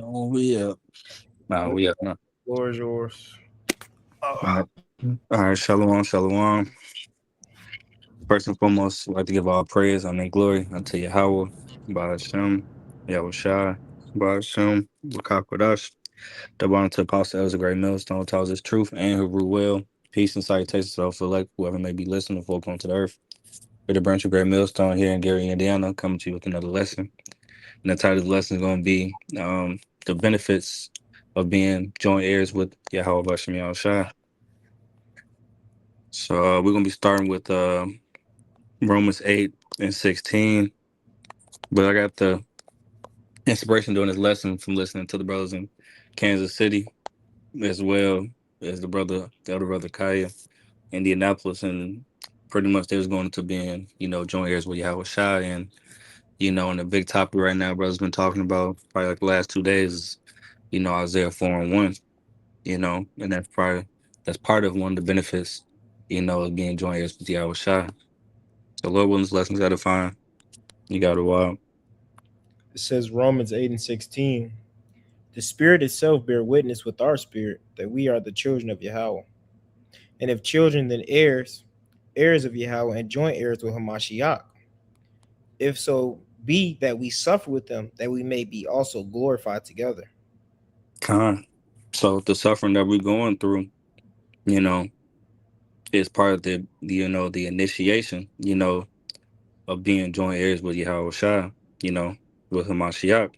Oh, we up. Nah, we up now. Floor is yours. All right. All right. Shalom, shalom. First and foremost, I'd like to give all praise and and glory unto Yahweh, by Hashem, Yahweh Shai, by Hashem, Wakakwadash. The one to Apostle Elder Great Millstone tells us truth and who rule well. Peace and salutations to those select whoever may be listening before going to the earth. We're the branch of Great Millstone here in Gary, Indiana, coming to you with another lesson. And the title of the lesson is going to be the benefits of being joint heirs with Yahweh Bashem Yahweh Shai. So we're going to be starting with Romans 8 and 16. But I got the inspiration doing this lesson from listening to the brothers in Kansas City, as well as the elder brother Kaya, Indianapolis. And pretty much they was going to being, joint heirs with Yahweh Shai. And, and the big topic right now, brothers been talking about probably like the last 2 days is, Isaiah 4 and 1. And that's part of one of the benefits, of being joint heirs with Yahweh Shai. So Lord willing, this lessons got to find. You got to wild. It says Romans 8 and 16. The Spirit itself bear witness with our spirit that we are the children of Yahweh. And if children, then heirs, heirs of Yahweh, and joint heirs with Hamashiach. If so be that we suffer with them, that we may be also glorified together. Con. So the suffering that we're going through, you know, is part of the initiation, of being joint heirs with Yahweh Shai, you know, with Hamashiach,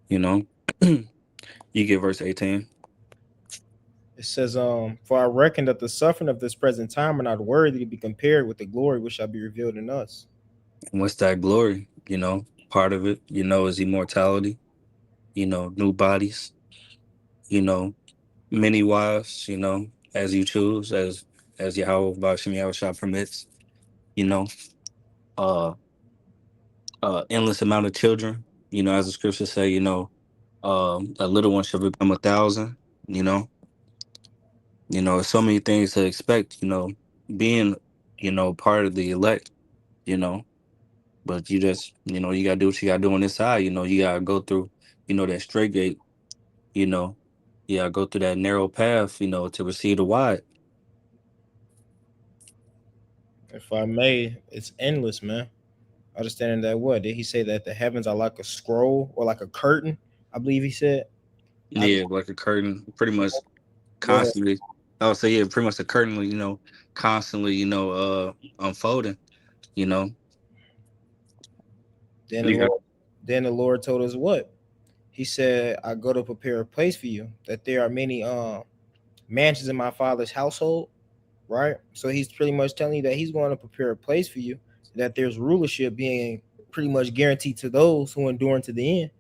you know. You get verse 18. It says, For I reckon that the suffering of this present time are not worthy to be compared with the glory which shall be revealed in us. And what's that glory? Part of it, is immortality, new bodies, you know, many wives, as you choose, as Yahweh Bashim Yahweh Shah permits, you know, uh endless amount of children, as the scriptures say, a little one shall become 1,000, you know. So many things to expect, being, part of the elect, you know, but you just, you gotta do what you gotta do on this side, you gotta go through, that straight gate, you know, you gotta go through that narrow path, to receive the wide. If I may, it's endless, man. Understanding that what? Did he say that the heavens are like a scroll or like a curtain? I believe he said. I Yeah, like a curtain, pretty much go ahead. constantly. I would say, yeah, pretty much the curtain, constantly, unfolding, you know. Then the You got Lord then the Lord told us what? He said, I go to prepare a place for you, that there are many mansions in my father's household, right? So he's pretty much telling you that he's going to prepare a place for you, that there's rulership being pretty much guaranteed to those who endure to the end,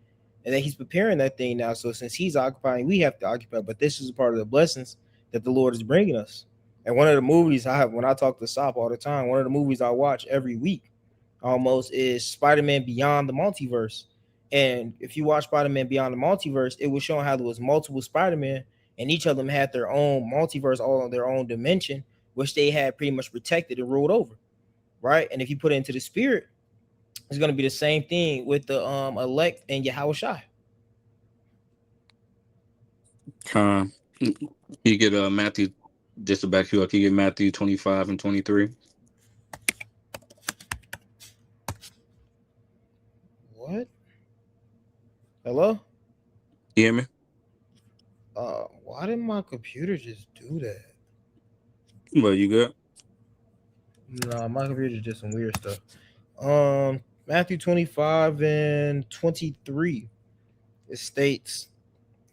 and that he's preparing that thing now. So since he's occupying, we have to occupy. But this is a part of the blessings that the Lord is bringing us. And one of the movies I have when I talk to Sop all the time, one of the movies I watch every week almost is Spider-Man Beyond the Multiverse. And if you watch Spider-Man Beyond the Multiverse, it was showing how there was multiple Spider-Man and each of them had their own multiverse, all on their own dimension, which they had pretty much protected and ruled over. Right. And if you put it into the spirit, it's gonna be the same thing with the elect and Yahweh Shai. con. You get Matthew, just to back you up, you get Matthew 25 and 23. What? Hello? You hear me? Why did my computer just do that? Well, you good? Nah, my computer did some weird stuff. Matthew 25 and 23. It states,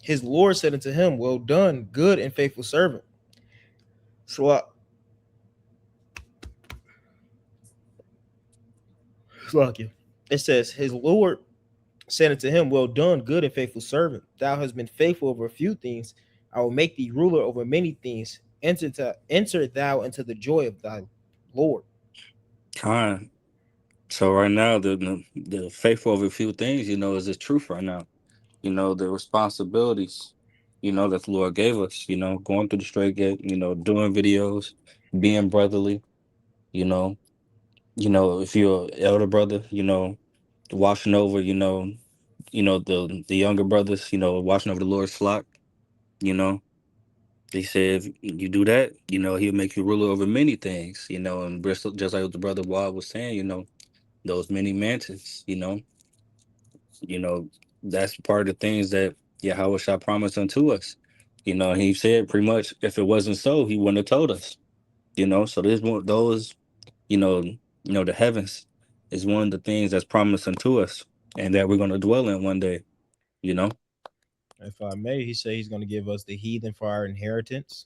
His Lord said unto him, Well done, good and faithful servant. So fuck you. It says, His Lord said unto him, Well done, good and faithful servant. Thou hast been faithful over a few things. I will make thee ruler over many things. Enter thou into the joy of thy Lord. Con. So right now, the faithful of a few things, is the truth right now. The responsibilities, that the Lord gave us, going through the straight gate, doing videos, being brotherly, you know, if you're an elder brother, watching over, the younger brothers, watching over the Lord's flock. You know, they said if you do that, he'll make you ruler over many things. And Bristol, just like what the brother Wald was saying, those many mansions. You know, that's part of the things that Yahweh shall promise unto us. He said pretty much if it wasn't so, he wouldn't have told us. So there's one those, the heavens is one of the things that's promised unto us and that we're gonna dwell in one day, you know. If I may, he said he's going to give us the heathen for our inheritance.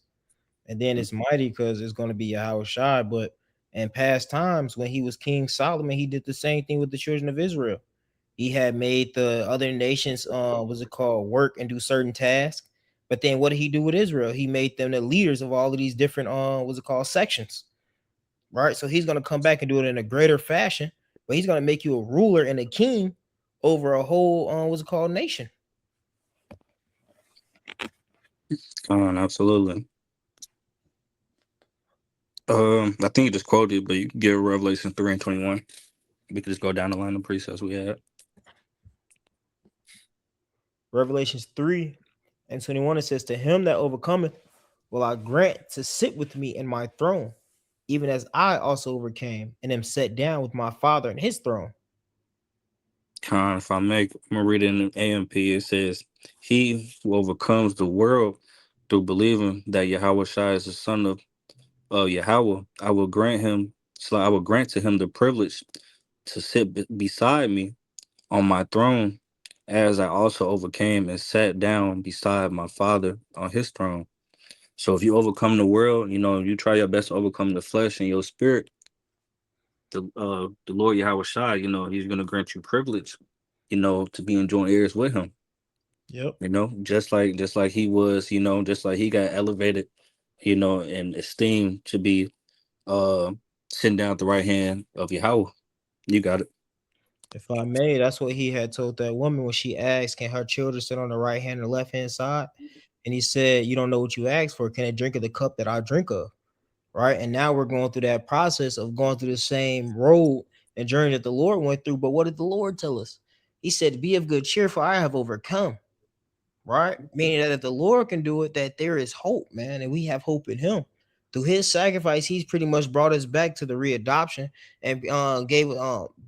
And then it's mighty because it's going to be Yahweh Shai. But in past times, when he was King Solomon, he did the same thing with the children of Israel. He had made the other nations, what's it called, work and do certain tasks. But then what did he do with Israel? He made them the leaders of all of these different, what's it called, sections, right? So he's going to come back and do it in a greater fashion, but he's going to make you a ruler and a king over a whole, what's it called, nation. Come on, absolutely. I think you just quoted, but you can get Revelation 3:21. We could just go down the line of precepts we had. Revelations 3 and 21, it says, to him that overcometh will I grant to sit with me in my throne, even as I also overcame and am set down with my Father in his throne. Con, if I make, I'm gonna read it in the AMP. It says, "He who overcomes the world through believing that Yahweh Shai is the son of Yahweh, I will grant him. So I will grant to him the privilege to sit beside me on my throne, as I also overcame and sat down beside my Father on his throne." So if you overcome the world, you try your best to overcome the flesh and your spirit. The Lord Yahweh Shai, He's gonna grant you privilege, to be enjoying heirs with Him. Yep. Just like He was, just like He got elevated, and esteemed to be uh sitting down at the right hand of Yahweh. You got it. If I may, that's what he had told that woman when she asked, can her children sit on the right hand or left hand side? And he said, you don't know what you asked for. Can they drink of the cup that I drink of? Right. And now we're going through that process of going through the same road and journey that the Lord went through. But what did the Lord tell us? He said, be of good cheer, for I have overcome. Right? Meaning that if the Lord can do it, that there is hope, man, and we have hope in Him. Through His sacrifice, He's pretty much brought us back to the readoption and gave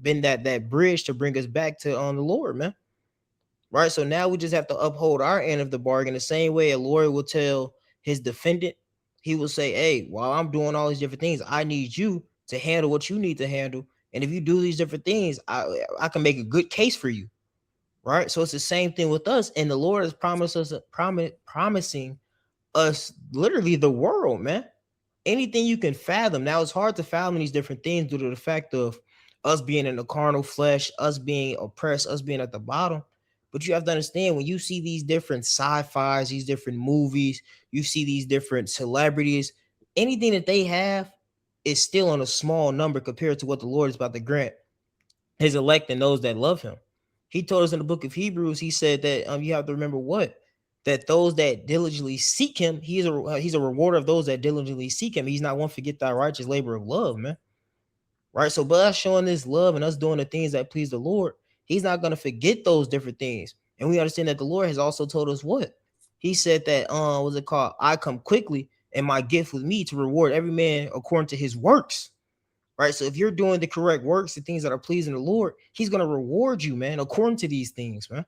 been that bridge to bring us back to the Lord, man. Right? So now we just have to uphold our end of the bargain the same way a lawyer will tell his defendant. He will say, "Hey, while I'm doing all these different things, I need you to handle what you need to handle, and if you do these different things, I can make a good case for you." Right? So it's the same thing with us, and the Lord has promised us promising us literally the world, man. Anything you can fathom. Now it's hard to fathom these different things due to the fact of us being in the carnal flesh, us being oppressed, us being at the bottom. But you have to understand when you see these different sci-fis, these different movies, you see these different celebrities, anything that they have is still on a small number compared to what the Lord is about to grant his elect and those that love him. He told us in the book of Hebrews, he said that you have to remember what? That those that diligently seek him, he's a rewarder of those that diligently seek him. He's not one forget thy righteous labor of love, man. Right? So by us showing this love and us doing the things that please the Lord, he's not gonna forget those different things. And we understand that the Lord has also told us what? He said that what's it called? I come quickly and my gift with me to reward every man according to his works. Right. So if you're doing the correct works, the things that are pleasing the Lord, He's gonna reward you, man, according to these things, man.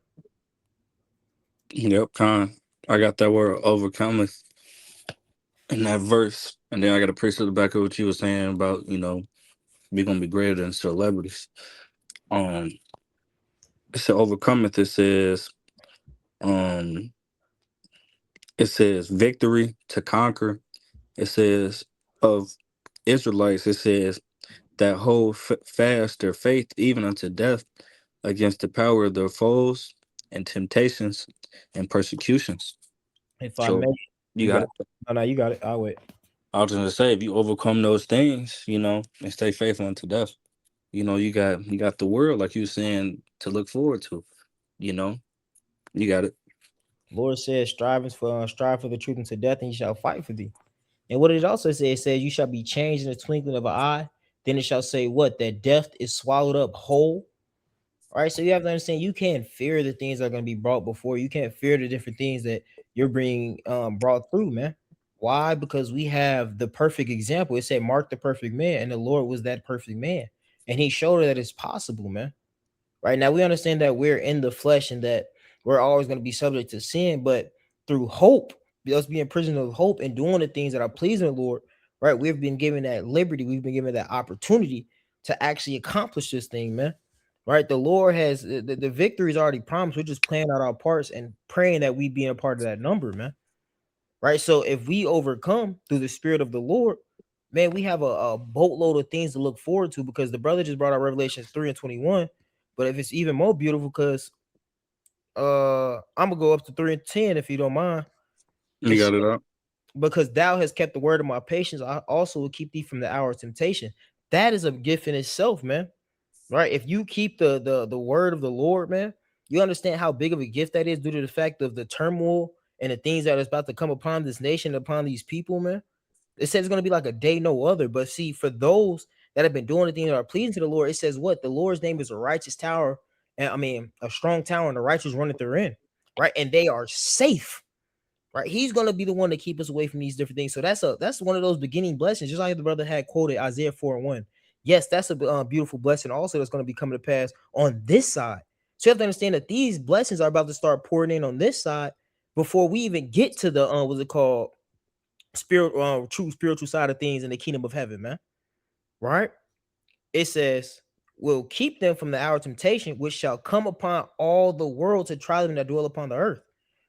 Yep, Con. I got that word overcometh in that verse, and then I got a priest at the back of what you were saying about we're gonna be greater than celebrities. Um, it said overcometh. Um, it says victory to conquer. It says of Israelites. It says that hold fast their faith even unto death against the power of their foes and temptations and persecutions. If I So may, you you got got it. no, no, you got it. I'll wait. I was gonna say if you overcome those things, and stay faithful unto death, you got the world like you were saying to look forward to. You know, you got it. Lord says, strive for the truth unto death, and you shall fight for thee. And what it also says, it says, you shall be changed in the twinkling of an eye. Then it shall say, what? That death is swallowed up whole. All right, so you have to understand you can't fear the things that are going to be brought before you. Can't fear the different things that you're being brought through, man. Why? Because we have the perfect example. It said, "Mark the perfect man," and the Lord was that perfect man, and He showed her that it's possible, man. Right now, we understand that we're in the flesh and that we're always going to be subject to sin, but through hope, us being prison of hope and doing the things that are pleasing the Lord, right? We've been given that liberty, we've been given that opportunity to actually accomplish this thing, man. Right? The Lord has the victory is already promised. We're just playing out our parts and praying that we be a part of that number, man. Right? So if we overcome through the Spirit of the Lord, man, we have a boatload of things to look forward to because the brother just brought out Revelation 3 and 21. But if it's even more beautiful, because I'm gonna go up to 3 and 10 if you don't mind. You It's got it up. because thou has kept the word of my patience, I also will keep thee from the hour of temptation. That is a gift in itself, man. Right? If you keep the word of the Lord, man, you understand how big of a gift that is due to the fact of the turmoil and the things that is about to come upon this nation, upon these people, man. It says it's going to be like a day no other. But see, for those that have been doing the things that are pleasing to the Lord, it says what? The Lord's name is a righteous tower, and I mean a strong tower, and the righteous runneth therein, right? And they are safe, right? He's going to be the one to keep us away from these different things. So that's one of those beginning blessings, just like the brother had quoted Isaiah 4 and 1. Yes, that's a beautiful blessing. Also, that's going to be coming to pass on this side. So you have to understand that these blessings are about to start pouring in on this side before we even get to the what's it called, spirit, true spiritual side of things in the kingdom of heaven, man. Right? It says, "Will keep them from the hour of temptation, which shall come upon all the world to try them that dwell upon the earth."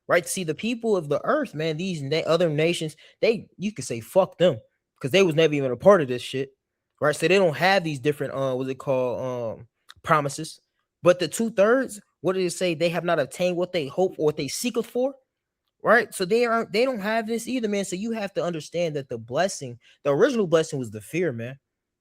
Right? See, the people of the earth, man, these other nations, they you could say fuck them because they was never even a part of this shit. Right? So they don't have these different what's it called promises. But the two-thirds, what did it say? They have not obtained what they hope or what they seeketh for. Right? So they don't have this either, man. So you have to understand that the blessing, the original blessing was the fear, man,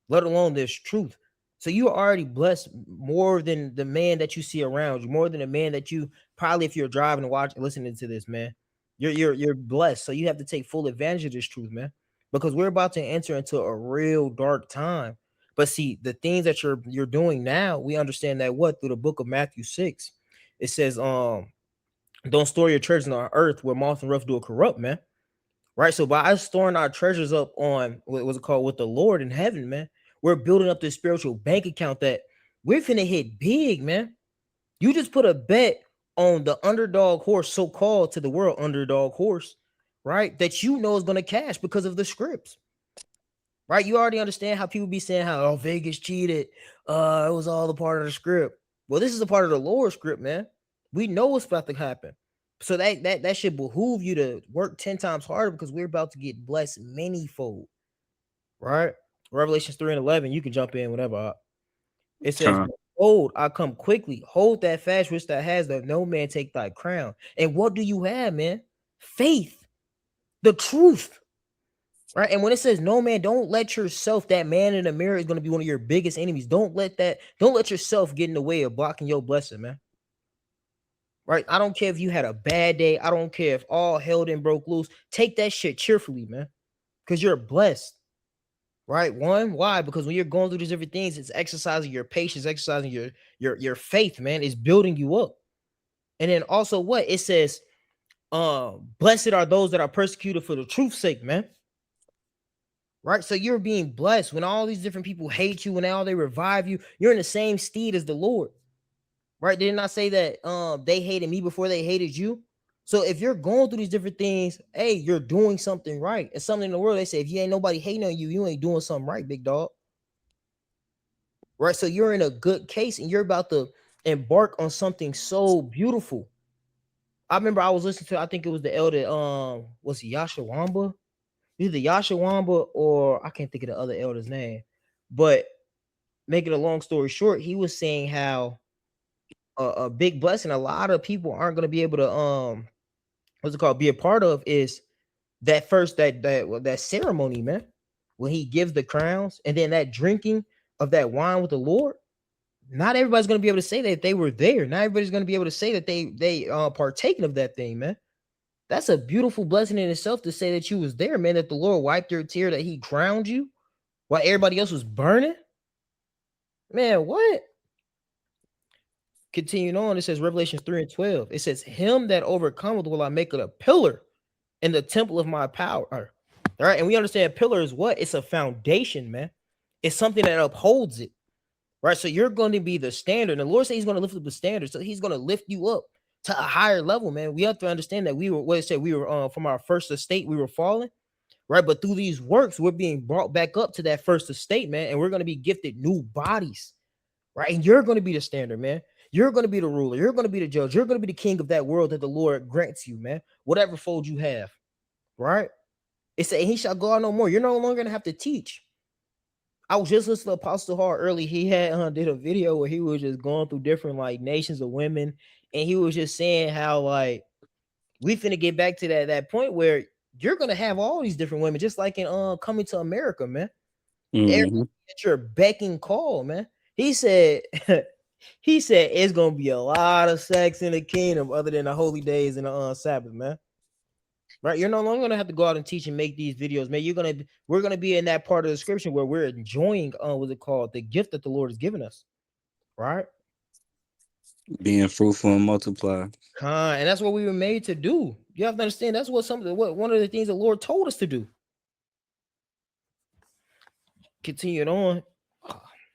let alone this truth. So you are already blessed more than the man that you see around you, more than the man that you probably, if you're driving and watching, listening to this, man, you're blessed. So you have to take full advantage of this truth, man, because we're about to enter into a real dark time. But see, the things that you're doing now, we understand that what through the book of Matthew 6, it says, don't store your treasures on earth where moth and rust do corrupt, man. Right. So by us storing our treasures up on what was it called with the Lord in heaven, man, we're building up this spiritual bank account that we're finna hit big, man. You just put a bet on the underdog horse, so-called to the world underdog horse, right? That you know is gonna cash because of the scripts. Right? You already understand how people be saying how Vegas cheated. It was all a part of the script. Well, this is a part of the Lord script, man. We know what's about to happen. So that should behoove you to work 10 times harder because we're about to get blessed manyfold. Right? Revelations 3 and 11. You can jump in whenever. It says, Con. "Behold, I come quickly. Hold that fast which that has, that no man take thy crown." And what do you have, man? Faith, the truth. Right. And when it says no man, don't let yourself, that man in the mirror is going to be one of your biggest enemies. Don't let yourself get in the way of blocking your blessing, man. Right. I don't care if you had a bad day. I don't care if all hell done broke loose. Take that shit cheerfully, man. Because you're blessed. Right. One, why? Because when you're going through these different things, it's exercising your patience, exercising your faith, man. It's building you up. And then also what? It says, blessed are those that are persecuted for the truth's sake, man. Right? So you're being blessed when all these different people hate you, when all they revive you, you're in the same steed as the Lord. Right? Didn't I say that they hated me before they hated you? So if you're going through these different things, hey, you're doing something right. It's something in the world. They say if you ain't nobody hating on you, you ain't doing something right, big dog. Right? So you're in a good case and you're about to embark on something so beautiful. I remember I was listening to, I think it was the elder, was it Yashawamba? Either Yashawamba or I can't think of the other elder's name. But making a long story short, he was saying how a big blessing a lot of people aren't going to be able to what's it called, be a part of is that first that ceremony, man, when he gives the crowns and then that drinking of that wine with the Lord. Not everybody's going to be able to say that they were there. Not everybody's going to be able to say that they partaken of that thing, man. That's a beautiful blessing in itself to say that you was there, man, that the Lord wiped your tear, that he crowned you while everybody else was burning. Man, what? Continuing on, it says Revelation 3 and 12. It says, him that overcometh will I make it a pillar in the temple of my power. All right. And we understand pillar is what? It's a foundation, man. It's something that upholds it. Right. So you're going to be the standard. And the Lord said he's going to lift up the standard. So he's going to lift you up to a higher level, man. We have to understand that we were, what it said, we were from our first estate, we were fallen. Right. But through these works, we're being brought back up to that first estate, man. And we're going to be gifted new bodies. Right. And you're going to be the standard, man. You're going to be the ruler. You're going to be the judge. You're going to be the king of that world that the Lord grants you, man. Whatever fold you have. Right. It said he shall go out no more. You're no longer going to have to teach. I was just listening to Apostle Hart early. He had did a video where he was just going through different like nations of women. And he was just saying how like we finna get back to that point where you're gonna have all these different women, just like in Coming to America, man. Everybody Hmm. at your beck and call, man. He said, he said it's gonna be a lot of sex in the kingdom other than the holy days and the Sabbath, man. Right? You're no longer gonna have to go out and teach and make these videos, man. We're gonna be in that part of the scripture where we're enjoying what's it called? The gift that the Lord has given us. Right? Being fruitful and multiply. And that's what we were made to do. You have to understand that's what one of the things the Lord told us to do. Continuing on,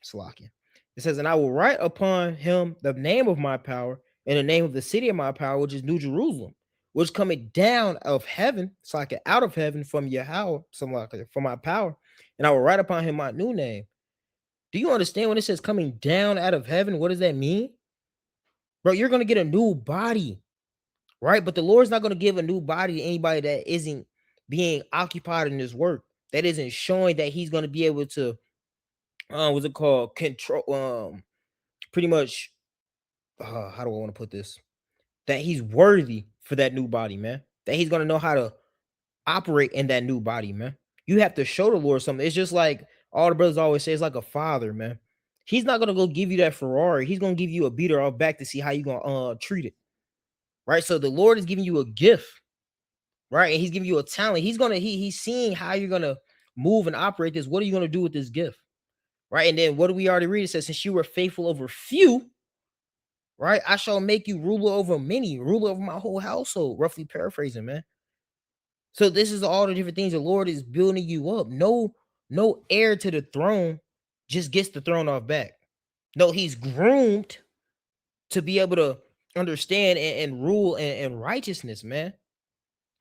Slovakia. It says, and I will write upon him the name of my power and the name of the city of my power, which is New Jerusalem, which coming down of heaven, Slovakia, out of heaven from Yahweh, Slovakia, from my power, and I will write upon him my new name. Do you understand when it says coming down out of heaven? What does that mean? Bro, you're going to get a new body, right? But the Lord's not going to give a new body to anybody that isn't being occupied in this work, that isn't showing that he's going to be able to what's it called, control pretty much how do I want to put this, that he's worthy for that new body, man, that he's going to know how to operate in that new body, man. You have to show the Lord something. It's just like all the brothers always say, it's like a father, man. He's not going to go give you that Ferrari. He's going to give you a beater off back to see how you going to treat it, right? So the Lord is giving you a gift, right? And he's giving you a talent. He's seeing how you're going to move and operate this. What are you going to do with this gift? Right. And then what do we already read? It says, since you were faithful over few, right, I shall make you ruler over many, ruler over my whole household, roughly paraphrasing, man. So this is all the different things the Lord is building you up. No heir to the throne just gets the throne off back. No, he's groomed to be able to understand and rule and righteousness, man.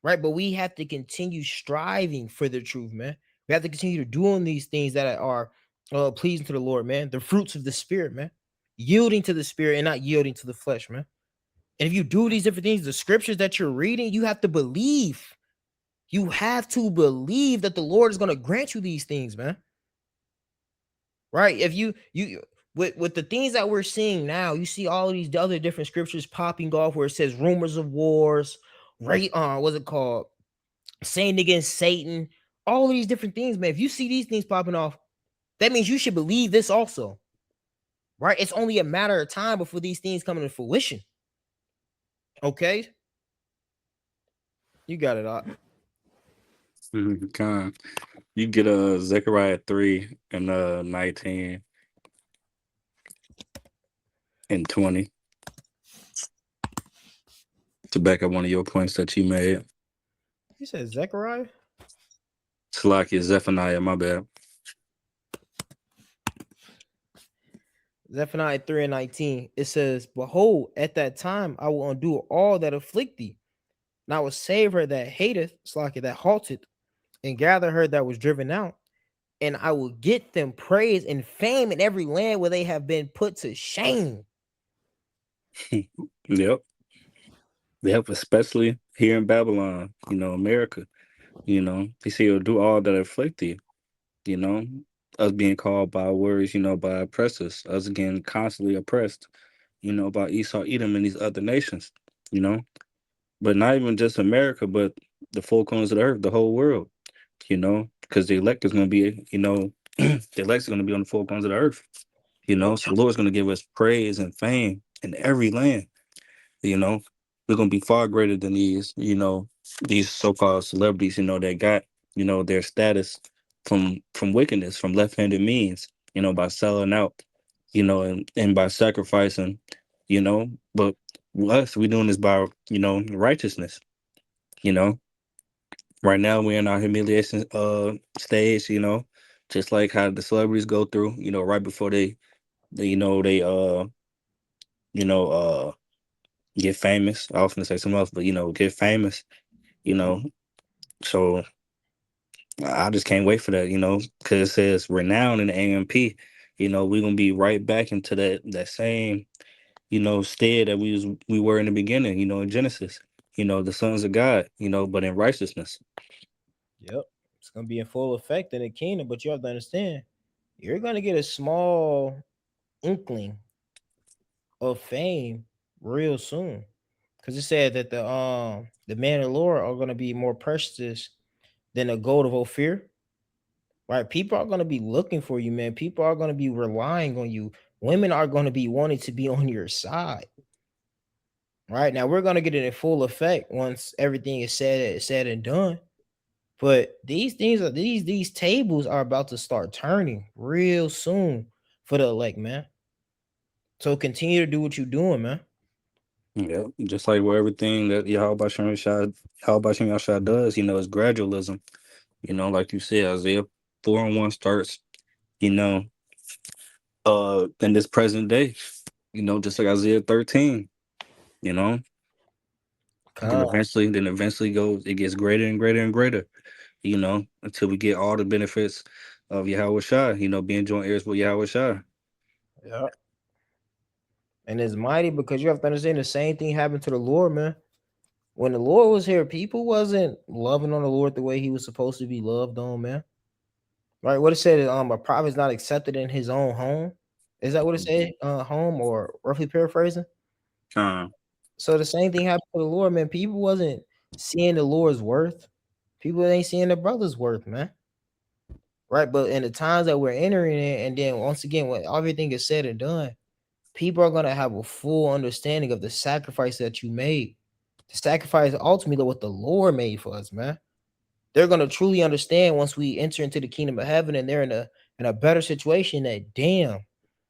Right. But we have to continue striving for the truth, man. We have to continue doing these things that are pleasing to the Lord, man. The fruits of the spirit, man. Yielding to the spirit and not yielding to the flesh, man. And if you do these different things, the scriptures that you're reading, you have to believe. You have to believe that the Lord is going to grant you these things, man. Right? If you with the things that we're seeing now, you see all of these other different scriptures popping off where it says rumors of wars, right? What's it called? Saying against Satan, all of these different things, man. If you see these things popping off, that means you should believe this also, right? It's only a matter of time before these things come into fruition. Okay, you got it up. Con. You get Zechariah 3 and 19 and 20 to back up one of your points that you made. You said Zechariah. Salakia Zephaniah, my bad. Zephaniah 3 and 19. It says, behold, at that time I will undo all that afflict thee, and I will save her that hateth, Slakia, that halted, and gather her that was driven out. And I will get them praise and fame in every land where they have been put to shame. Yep. Yep, especially here in Babylon, America. He said he'll do all that afflict thee, you know, us being called by words, by oppressors, us getting constantly oppressed, by Esau, Edom, and these other nations, you know, but not even just America, but the four corners of the earth, the whole world, because the elect is going to be, the elect is going to be on the four corners of the earth, so the Lord's going to give us praise and fame in every land, you know, we're going to be far greater than these so-called celebrities, that got, their status from wickedness, from left-handed means, by selling out, and by sacrificing, you know. But us, we doing this by, righteousness, you know. Right now we're in our humiliation stage, just like how the celebrities go through, right before they they you know uh get famous. I was gonna say something else, but get famous, you know. So I just can't wait for that, because it says renown in the AMP. We're gonna be right back into that same, stead that we were in the beginning, in Genesis. The sons of God, but in righteousness. Yep. It's gonna be in full effect in the kingdom, but you have to understand, you're gonna get a small inkling of fame real soon. Because it said that the man of the Lord are gonna be more precious than the gold of Ophir. Right? People are gonna be looking for you, man. People are gonna be relying on you. Women are gonna be wanting to be on your side. Right now, we're gonna get it in full effect once everything is said and done. But these things are these tables are about to start turning real soon for the elect, man. So continue to do what you're doing, man. Yeah, just like where everything that Yahweh Shem Yahshua does, is gradualism. Like you said, Isaiah 4:1 starts, you know, in this present day, just like Isaiah 13, you know. Then Con, eventually goes, it gets greater and greater and greater, until we get all the benefits of Yahweh Shai, being joint heirs with Yahweh Shai. yeah. And it's mighty because you have to understand the same thing happened to the Lord, man. When the Lord was here, people wasn't loving on the Lord the way he was supposed to be loved on, man. Right? What it said, a prophet is not accepted in his own home. Is that what it said? Home, or roughly paraphrasing? Uh, So the same thing happened to the Lord, man. People wasn't seeing the Lord's worth. People ain't seeing their brother's worth, man. Right? But in the times that we're entering in, and then once again, when everything is said and done, people are gonna have a full understanding of the sacrifice that you made. The sacrifice ultimately what the Lord made for us, man. They're gonna truly understand once we enter into the kingdom of heaven and they're in a better situation that damn,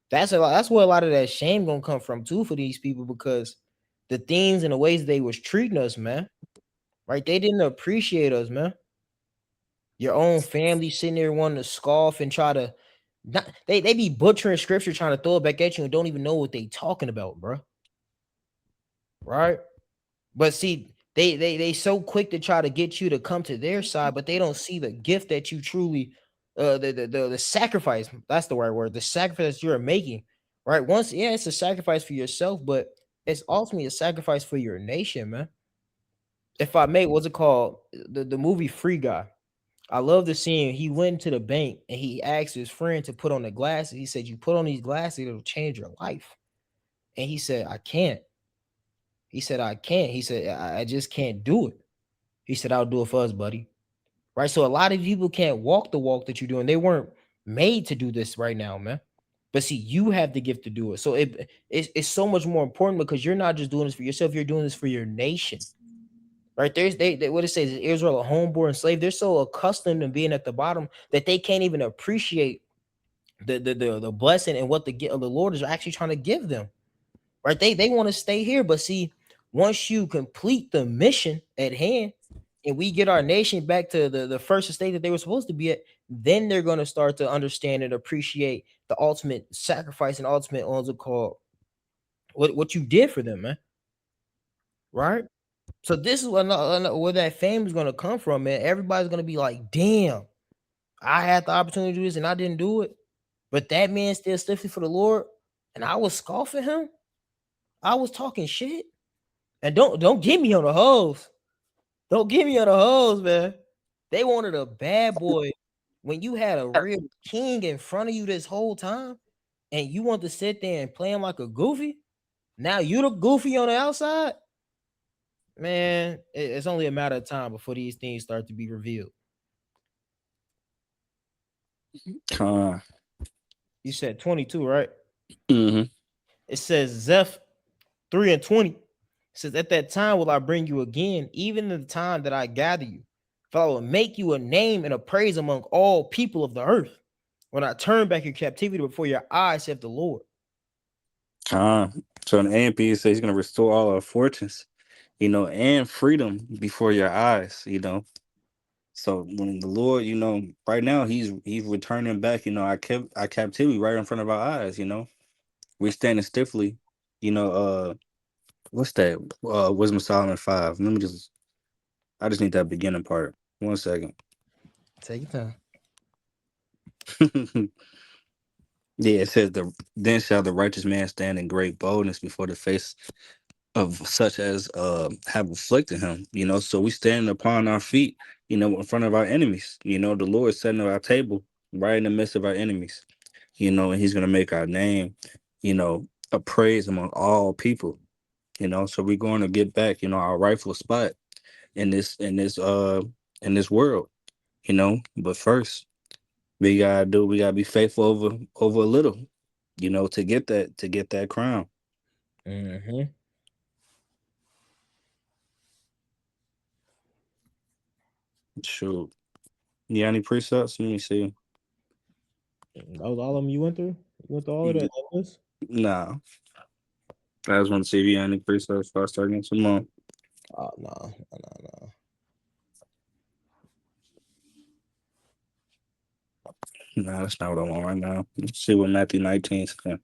that's where a lot of that shame gonna come from too for these people because the things and the ways they was treating us, man. Right? They didn't appreciate us, man. Your own family sitting there wanting to scoff and try to not, they be butchering scripture trying to throw it back at you and don't even know what they talking about, bro. Right? But see, they so quick to try to get you to come to their side, but they don't see the gift that you truly the sacrifice. That's the right word. The sacrifice you're making. Right? Once, yeah, it's a sacrifice for yourself, but it's ultimately a sacrifice for your nation, man. If I may, what's it called? The movie Free Guy. I love the scene. He went to the bank and he asked his friend to put on the glasses. He said, "You put on these glasses, it'll change your life." And he said, "I can't." He said, "I can't." He said, I just can't do it." He said, "I'll do it for us, buddy." Right? So a lot of people can't walk the walk that you're doing. They weren't made to do this right now, man. But see, you have the gift to do it. So it's so much more important because you're not just doing this for yourself, you're doing this for your nation. Right? They what it says is Israel a homeborn slave. They're so accustomed to being at the bottom that they can't even appreciate the blessing and what the Lord is actually trying to give them. Right? They want to stay here, but see, once you complete the mission at hand and we get our nation back to the first estate that they were supposed to be at, then they're going to start to understand and appreciate the ultimate sacrifice and ultimate what's it called what you did for them, man. Right? So this is where that fame is going to come from, man. Everybody's going to be like, damn, I had the opportunity to do this and I didn't do it. But that man still stiffly for the Lord, and I was scoffing him. I was talking shit. And don't get me on the hose. Don't get me on the hose, man. They wanted a bad boy when you had a real king in front of you this whole time, and you want to sit there and play him like a goofy. Now you the goofy on the outside, man. It's only a matter of time before these things start to be revealed. uh, You said 22, right? hmm It says Zeph 3 and 20. It says, "At that time will I bring you again, even in the time that I gather you. For I will make you a name and a praise among all people of the earth. When I turn back your captivity before your eyes, saith the Lord." Uh, so in AMP, it says he's going to restore all our fortunes, and freedom before your eyes, So when the Lord, right now he's returning back, our captivity right in front of our eyes, We're standing stiffly, what's that? Wisdom of Solomon 5. I just need that beginning part. 1 second. Take your time. Yeah, it says then shall the righteous man stand in great boldness before the face of such as have afflicted him. So we stand upon our feet, in front of our enemies. The Lord is setting our table right in the midst of our enemies. And He's gonna make our name, a praise among all people. So we're going to get back, our rightful spot in this world. But first we gotta be faithful over a little, to get that crown. Mm-hmm. Shoot. Yeah, any precepts? Let me see. That was all of them you went through. You went through all of Mm, that list. Nah, I just want to see if you got any precepts before I start getting some more. Oh no, no, no, no. Nah, that's not what I want right now. Let's see what Matthew 19 said.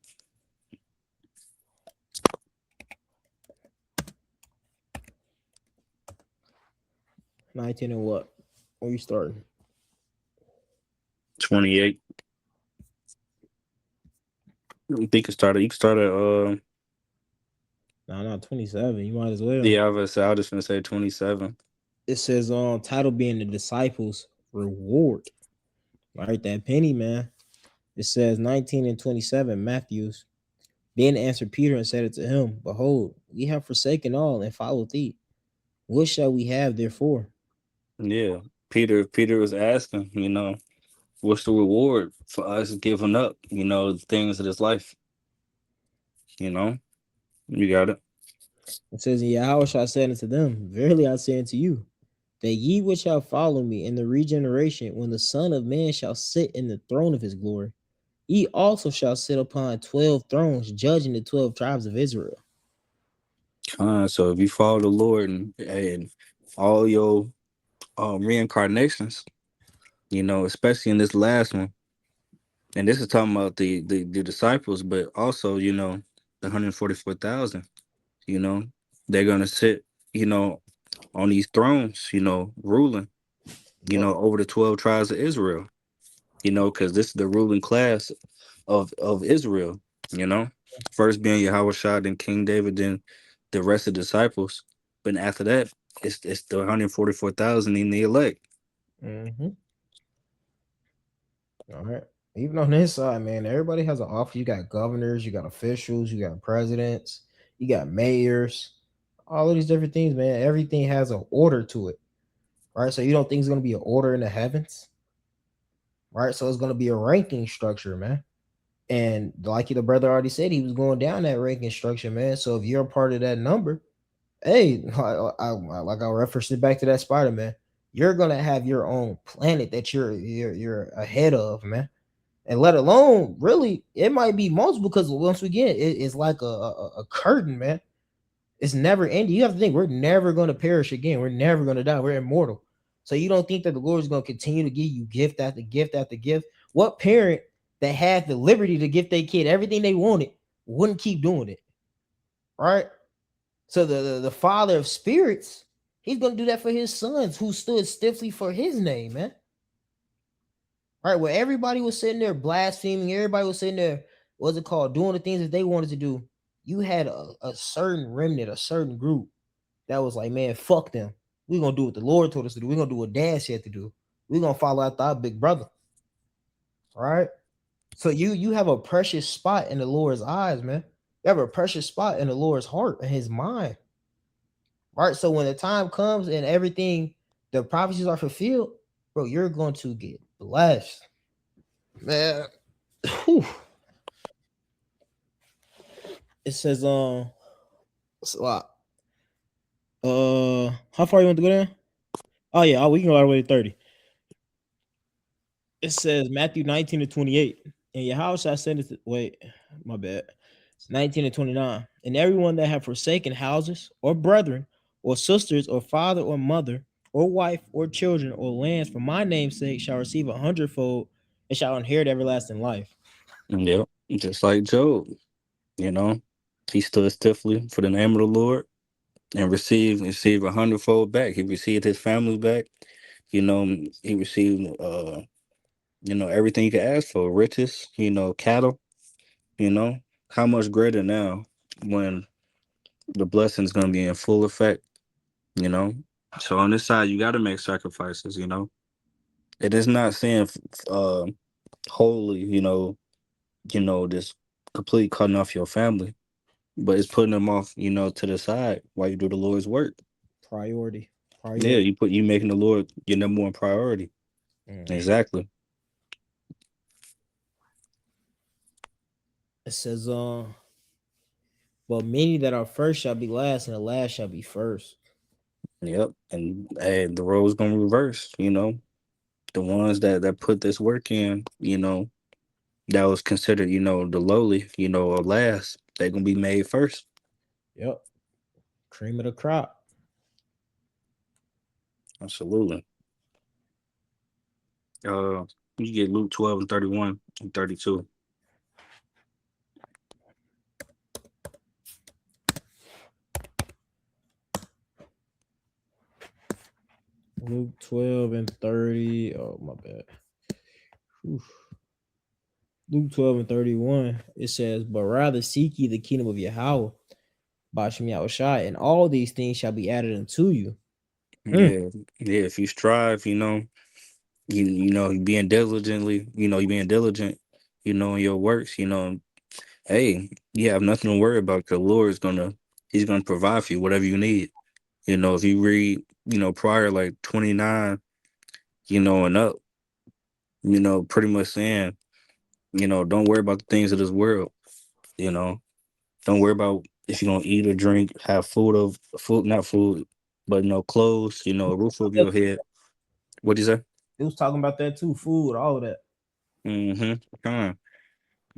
19 and what? Where you starting? 28. You can start at No, not 27. You might as well. yeah, I was just gonna say 27. It says title being the disciples reward. Right, that penny, man. It says 19 and 27, Matthews. Then answered Peter and said unto him, Behold, we have forsaken all and followed thee. What shall we have therefore? Yeah. Peter was asking, what's the reward for us giving up, the things of this life, you know? You got it. It says, And Yahweh shall say unto them, Verily I say unto you, that ye which shall follow me in the regeneration, when the Son of Man shall sit in the throne of his glory, ye also shall sit upon 12 thrones, judging the 12 tribes of Israel. So if you follow the Lord and all your reincarnations, especially in this last one, and this is talking about the disciples, but also, the 144,000, you know, they're gonna sit, on these thrones, ruling, Yep. over the 12 tribes of Israel, because this is the ruling class of Israel, you know. First being Yahweh, then King David, then the rest of the disciples. But after that, it's the 144,000 in the elect. Mm-hmm. All right. Even on this side, man, everybody has an office. You got governors, you got officials, you got presidents, you got mayors, all of these different things, man. Everything has an order to it, right? So you don't think it's going to be an order in the heavens, right? So it's going to be a ranking structure, man. And like the brother already said, he was going down that ranking structure, man. So if you're a part of that number, hey, like I referenced it back to that Spider Man, you're gonna have your own planet that you're ahead of, man. And let alone really, it might be multiple because once again, it's like a curtain, man. It's never ending. You have to think we're never gonna perish again. We're never gonna die. We're immortal. So you don't think that the Lord is gonna continue to give you gift after gift after gift? What parent that had the liberty to give their kid everything they wanted wouldn't keep doing it, right? So the Father of spirits, he's gonna do that for his sons who stood stiffly for his name, man. Right, where everybody was sitting there blaspheming, everybody was sitting there, what's it called, doing the things that they wanted to do. You had a certain remnant, a certain group that was like, man, fuck them. We're gonna do what the Lord told us to do. We're gonna do what dad said to do. We're gonna follow after our big brother. All right. So you have a precious spot in the Lord's eyes, man. You have a precious spot in the Lord's heart and his mind. Right. So when the time comes and everything, the prophecies are fulfilled, bro, you're going to get blessed. Man. Whew. It says so, how far you want to go down? Oh yeah, we can go all the way to 30. It says Matthew 19 to 28. And Yahweh shall send it to, wait, my bad. 19 and 29. And everyone that have forsaken houses, or brethren, or sisters, or father, or mother, or wife, or children, or lands for my name's sake shall receive a hundredfold and shall inherit everlasting life. Yep. Just like Job, you know, he stood stiffly for the name of the Lord and received a hundredfold back. He received his family back. You know, he received everything he could ask for, riches, cattle, you know. How much greater now when the blessing's gonna be in full effect, you know? So on this side you gotta make sacrifices, you know. It is not saying wholly, just completely cutting off your family, but it's putting them off, to the side while you do the Lord's work. Priority. Yeah, Priority. you making the Lord your number one priority. Mhm. Exactly. It says, but many that are first shall be last, and the last shall be first. Yep. And hey, the role's gonna reverse, the ones that put this work in, that was considered, the lowly, or last, they're gonna be made first. Yep. Cream of the crop. Absolutely. Uh, you get Luke 12 and 31 and 32. Luke 12 and 30. Oh, my bad. Oof. Luke 12 and 31. It says, but rather seek ye the kingdom of Yahweh, Bashim Yahushai, and all these things shall be added unto you. Mm. Yeah, yeah. If you strive, you being diligently, you being diligent, in your works, hey, you have nothing to worry about. 'Cause the Lord He's gonna provide for you whatever you need. If you read, prior like 29, and up, pretty much saying, don't worry about the things of this world. You know, don't worry about if you're gonna eat or drink, have food, not food, but clothes, a roof over your head. What'd you say? It was talking about that too, food, all of that. Mm-hmm.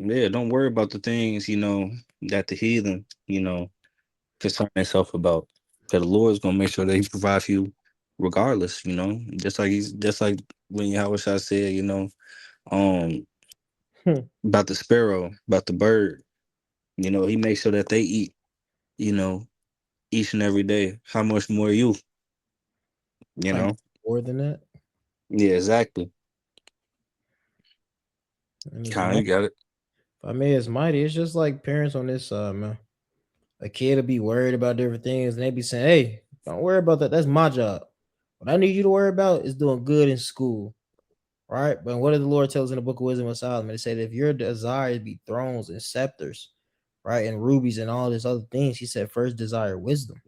Yeah, don't worry about the things, that the heathen, concern themselves about. Because the Lord's gonna make sure that He provides for you regardless, just like when Yahweh Shai said, um about the sparrow, about the bird, He makes sure that they eat, you know, each and every day. How much more you, you How much know? more than that? Yeah, exactly. And it's Kind mighty. you got it. If I may, it's mighty. It's just like parents on this side, man. A kid will be worried about different things, and they be saying, "Hey, don't worry about that. That's my job. What I need you to worry about is doing good in school, right?" But what did the Lord tell us in the Book of Wisdom of Solomon? It said, "If your desire to be thrones and scepters, right, and rubies and all these other things," He said, "first desire wisdom."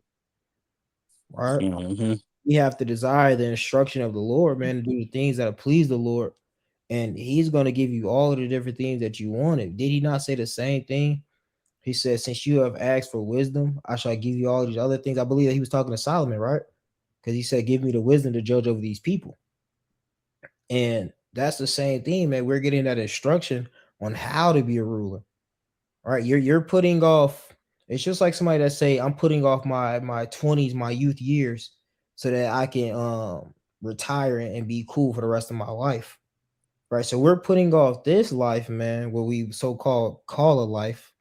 Right? Mm-hmm. We have to desire the instruction of the Lord, man, to do the things that please the Lord, and He's going to give you all of the different things that you wanted. Did He not say the same thing? He said, "Since you have asked for wisdom, I shall give you all these other things." I believe that He was talking to Solomon, right? Because He said, "Give me the wisdom to judge over these people." And that's the same thing, man. We're getting that instruction on how to be a ruler. All right. You're putting off. It's just like somebody that say, "I'm putting off my 20s, my youth years, so that I can retire and be cool for the rest of my life." Right. So we're putting off this life, man, what we so called call a life,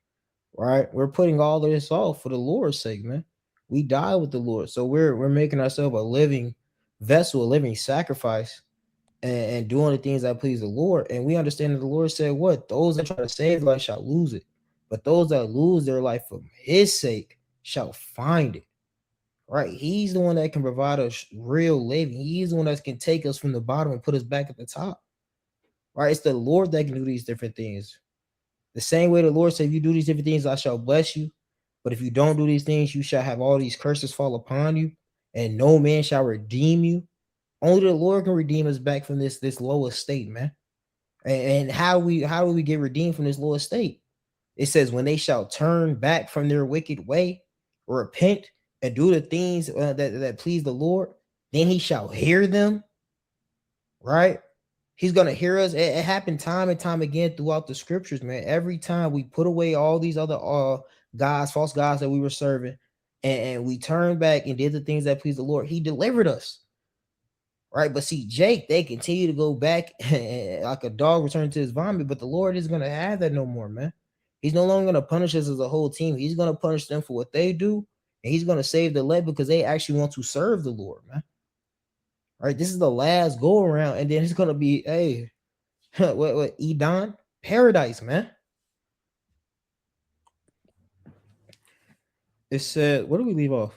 right? We're putting all of this off for the Lord's sake, man. We die with the Lord. So we're making ourselves a living vessel, a living sacrifice, and doing the things that please the Lord. And we understand that the Lord said, "What? Those that try to save life shall lose it. But those that lose their life for His sake shall find it." Right? He's the one that can provide us real living. He's the one that can take us from the bottom and put us back at the top. Right? It's the Lord that can do these different things. The same way the Lord said, "If you do these different things, I shall bless you. But if you don't do these things, you shall have all these curses fall upon you, and no man shall redeem you." Only the Lord can redeem us back from this low estate, man. And how do we get redeemed from this low estate? It says, "When they shall turn back from their wicked way, repent, and do the things that please the Lord, then He shall hear them." Right? He's gonna hear us. It happened time and time again throughout the scriptures, man. Every time we put away all these other gods, false gods that we were serving, and we turned back and did the things that pleased the Lord, He delivered us. Right. But see, Jake, they continue to go back like a dog returning to his vomit, but the Lord isn't gonna have that no more, man. He's no longer gonna punish us as a whole team. He's gonna punish them for what they do, and he's gonna save the elect because they actually want to serve the Lord, man. All right, this is the last go around, and then it's gonna be, hey, what Edon? Paradise, man. It said, what do we leave off?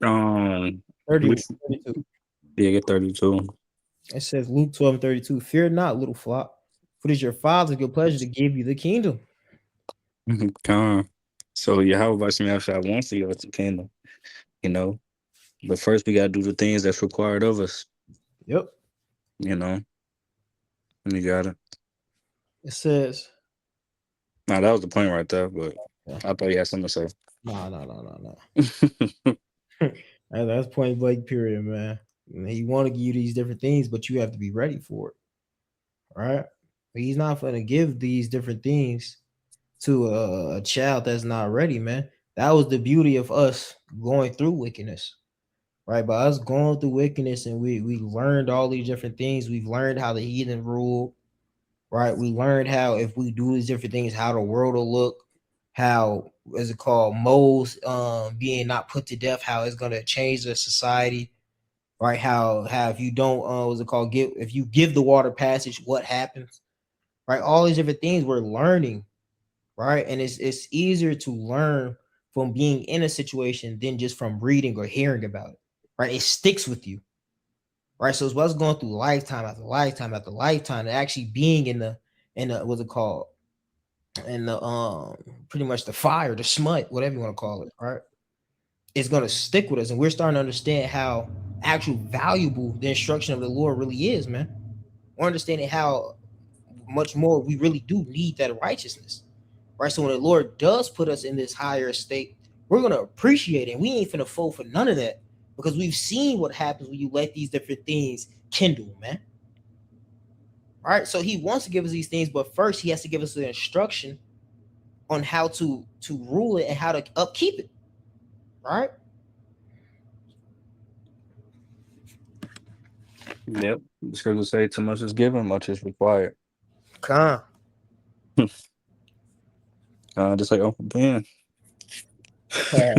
Um, 30, which 32. yeah, get 32. It says Luke 12 and 32. Fear not, little flock, for it is your Father's good pleasure to give you the kingdom. Con. So Yahweh Shemel Shah wants to give us the kingdom, you know. But first we gotta do the things that's required of us, Yep. you know. And you gotta. It says, Now that was the point right there, but yeah, I thought you had something to no, no, no, no, no. say. That's point blank, period, man. He want to give you these different things, but you have to be ready for it, right? He's not going to give these different things to a child that's not ready, man. That was the beauty of us going through wickedness, right? By us going through wickedness, and we learned all these different things. We've learned how the heathen rule, right? We learned how if we do these different things, how the world will look, how is it called moles being not put to death, how it's gonna change the society, right? How if you don't what's it called, give if you give the water passage, what happens, right? All these different things we're learning, right? And it's easier to learn from being in a situation than just from reading or hearing about it, right? It sticks with you, right? So it's what's going through lifetime after lifetime after lifetime, and actually being in the what's it called, in the pretty much the fire, the smut, whatever you want to call it, right? It's gonna stick with us, and we're starting to understand how actual valuable the instruction of the Lord really is, man. We're understanding how much more we really do need that righteousness, right? So when the Lord does put us in this higher state, we're gonna appreciate it. We ain't finna fall for none of that because we've seen what happens when you let these different things kindle, man. All right, so He wants to give us these things, but first He has to give us the instruction on how to rule it and how to upkeep it, right? Yep. The scriptures say too much is given, much is required. Con. Just like Uncle Ben. Yeah.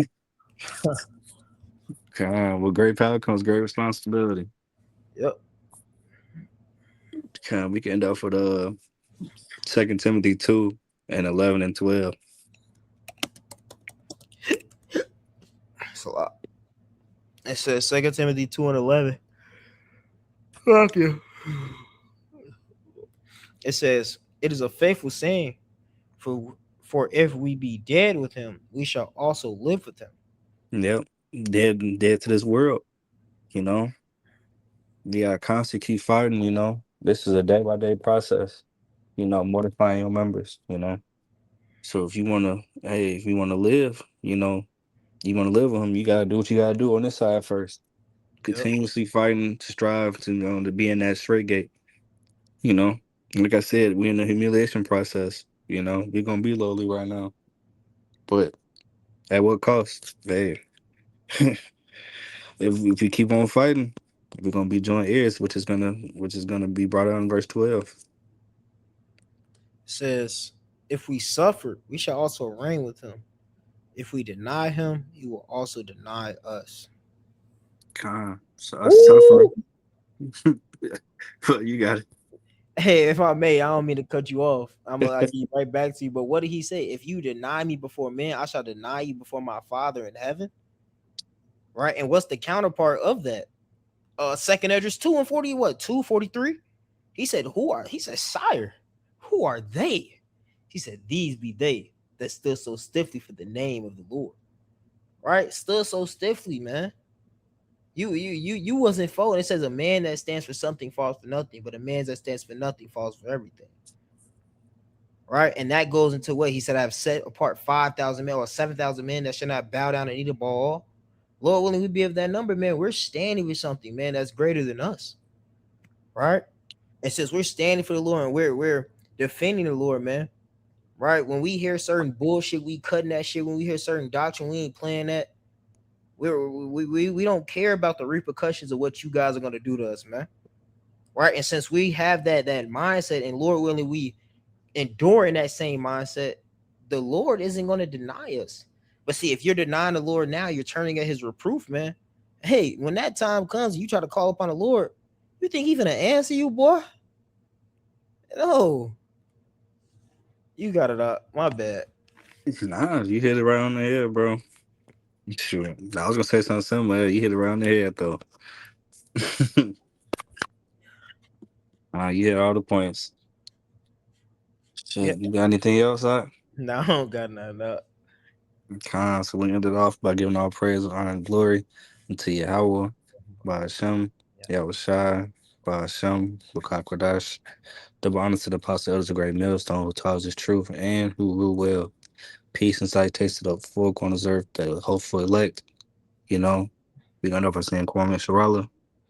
With great power comes great responsibility. Yep. We can end up with 2 Timothy 2 and 11 and 12. It's a lot. It says 2 Timothy 2 and 11. Fuck you. It says, "It is a faithful saying, for if we be dead with Him, we shall also live with Him." Yep. Dead to this world, you know. You gotta constantly keep fighting, you know. This is a day by day process, you know, mortifying your members, you know. So if you wanna live, you wanna live with him, you gotta do what you gotta do on this side first. Yep. Continuously fighting to strive to to be in that straight gate, you know. Like I said, we're in the humiliation process, you know. We're gonna be lowly right now. But at what cost? Hey, if we keep on fighting, we're gonna be joint heirs, which is gonna be brought out in verse 12. It says, "If we suffer, we shall also reign with Him. If we deny Him, He will also deny us." God, so us suffering. Ooh. But you got it. Hey, if I may, I don't mean to cut you off. I'm gonna like get right back to you. But what did He say? If you deny me before men, I shall deny you before my Father in heaven. Right? And what's the counterpart of that? Second Edges 2 and 40, what, 2:43? He said, "Who are?" He said, "Sire, who are they?" He said, "These be they that stood so stiffly for the name of the Lord." Right? Stood so stiffly, man. You wasn't folding. It says a man that stands for something falls for nothing, but a man that stands for nothing falls for everything. Right? And that goes into what he said, "I have set apart 5,000 men or 7,000 men that shall not bow down and eat a ball." Lord willing, we be of that number, man. We're standing with something, man, that's greater than us. right? And since we're standing for the Lord and we're defending the Lord, man, right? When we hear certain bullshit, we cutting that shit. When we hear certain doctrine, we ain't playing that. We don't care about the repercussions of what you guys are gonna do to us, man. Right? And since we have that mindset, and Lord willing, we enduring that same mindset, the Lord isn't gonna deny us. But see, if you're denying the Lord now, you're turning at His reproof, man. Hey, when that time comes, you try to call upon the Lord. You think He's gonna answer you, boy? No, you got it up. My bad. Nah, you hit it right on the head, bro. Sure. I was gonna say something similar. You hit it right on the head though. You hit all the points. Yeah, Shit, you got anything else, Zach? no, I don't got nothing up. So we ended off by giving all praise, honor, and glory unto Yahweh, by Hashem, Yeah. Yahweh Shai, by Hashem, Bukakwadash. Double honor to the apostle elders, the great millstone who taught us his truth and who rule well. Peace and salutation to the four corners of earth, the hopeful elect. You know, we gonna know if I'm saying Kwame Sharala,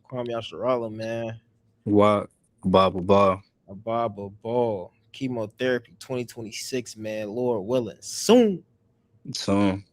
Kwame Yasharala, man. Wat, Baba, Ababa Ball. Chemotherapy 2026, man. Lord willing. Soon. Soon.